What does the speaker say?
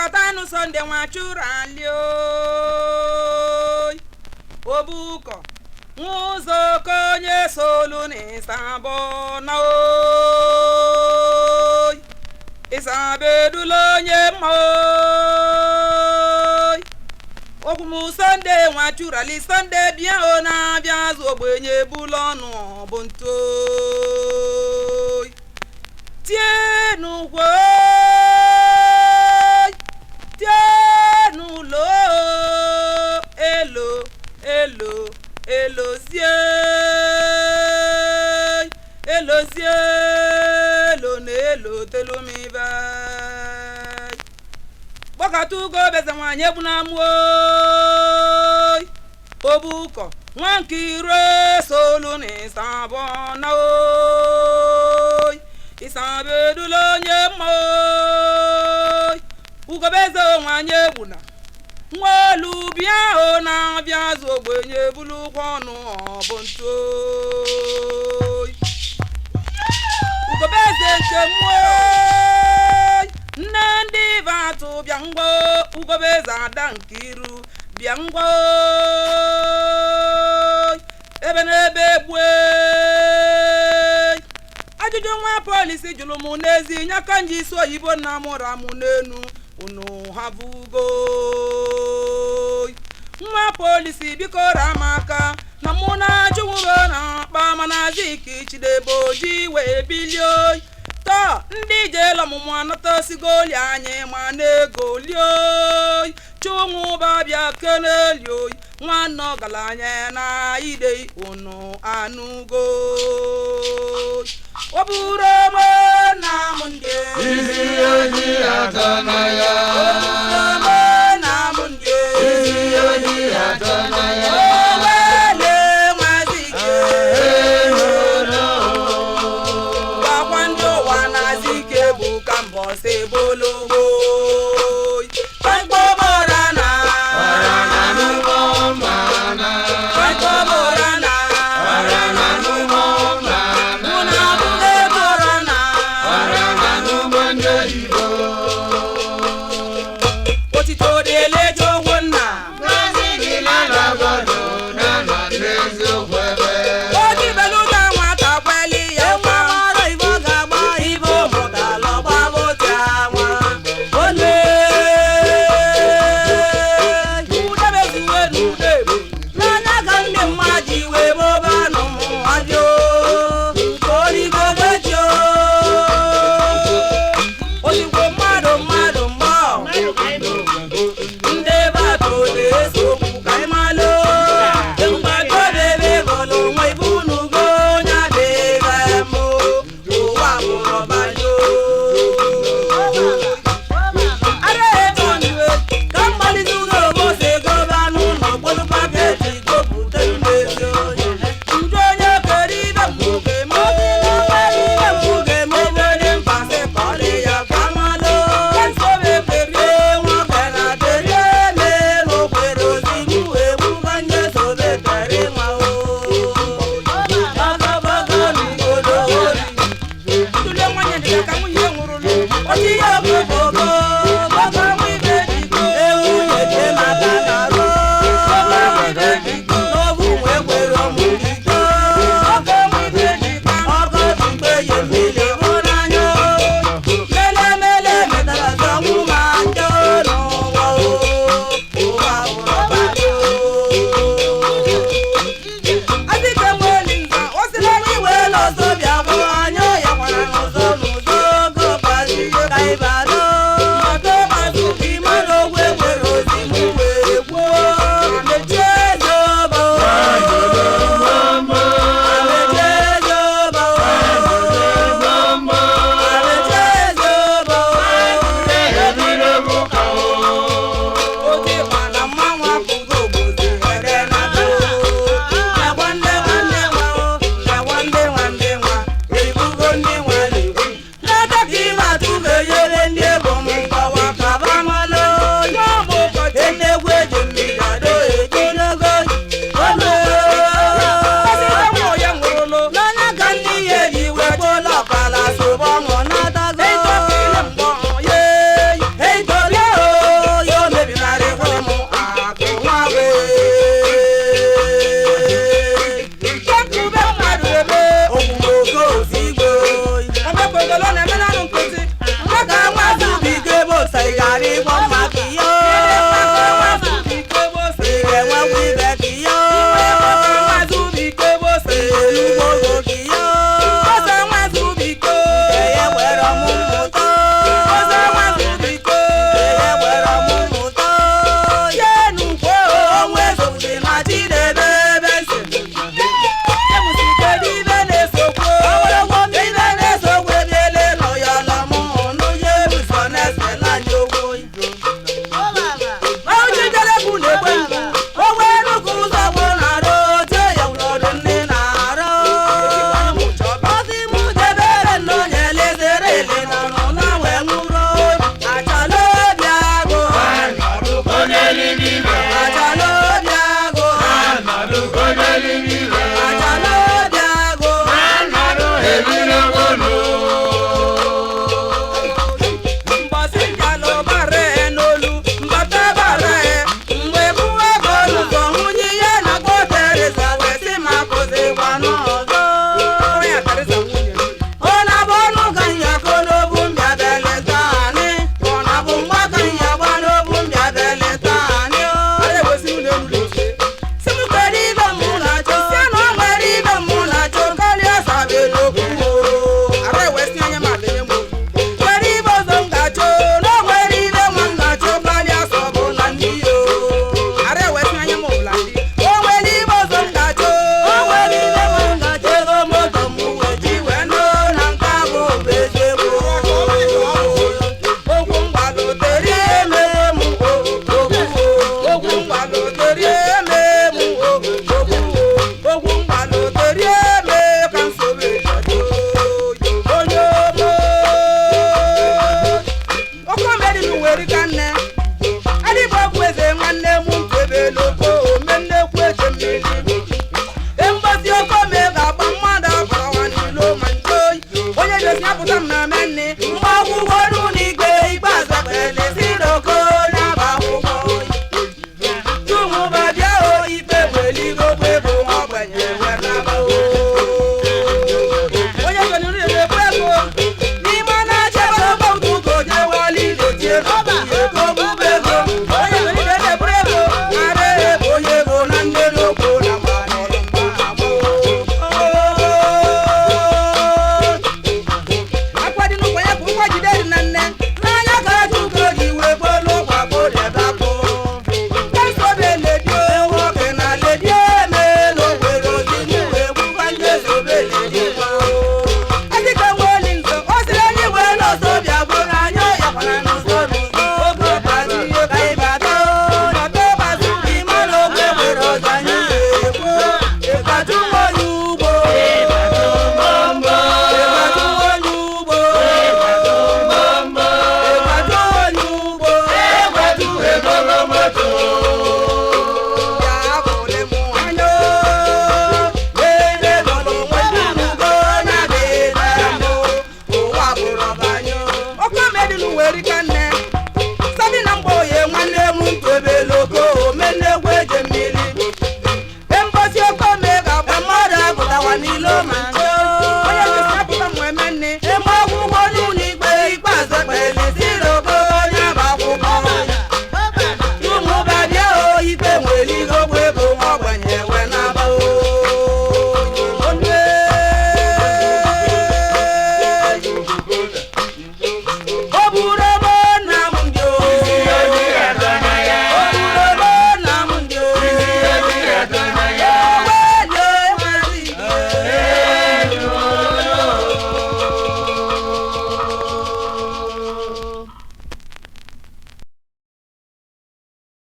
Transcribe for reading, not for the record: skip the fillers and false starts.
Gbakọtanụ Sunday Nwachuru alio obuko ụzọ ka onye solu n'ịsabọ na oyi ịsabedula onye mma oyi okwumu Sunday Nwachuru ali Sunday bịa o na-abịa azụ ogbenye bụlụ ọnụ bụ ntoyi tienu gwo tienu elozie lo na elo telumiba gbakọtugo beze nwanyị egbu na amụ obuko nwa nke ire solu na ịsabọ na oyi ịsabedula onye mma oyi ugobeze nwanyị egbu na nwelu bịa o na-abịa azụ ogbenye bulu ụkwụ ọnụ bụ ntoyi ugobeze nke mmụọ nne ndị vatụ bịa ngwa ugobeze ada nke iru bịa ngwa ebe n'ebe gbue ajụjụ nwa polisi jụrụ m n'ezi nyaka nji isi oyibo na mụrụ amụ n'enu unu havugo nwa polisi biko ramaka na mụ na-ajụwuro na akpa mana ziki chidebe oji wee bilio taa ndị jelo ọmụmụ anatasigoli anyị ma na-egolio chụnwụ babịa kenelio nwanne ọgaranya na ide unu anụgo ọ bụrụ ome na m ndị isi oji atọ na ya na m ndị isi oji atọ na ya owele nwazike gwakwa ndị ụwa na zike bụ ka mbọsị bologo Ole ọba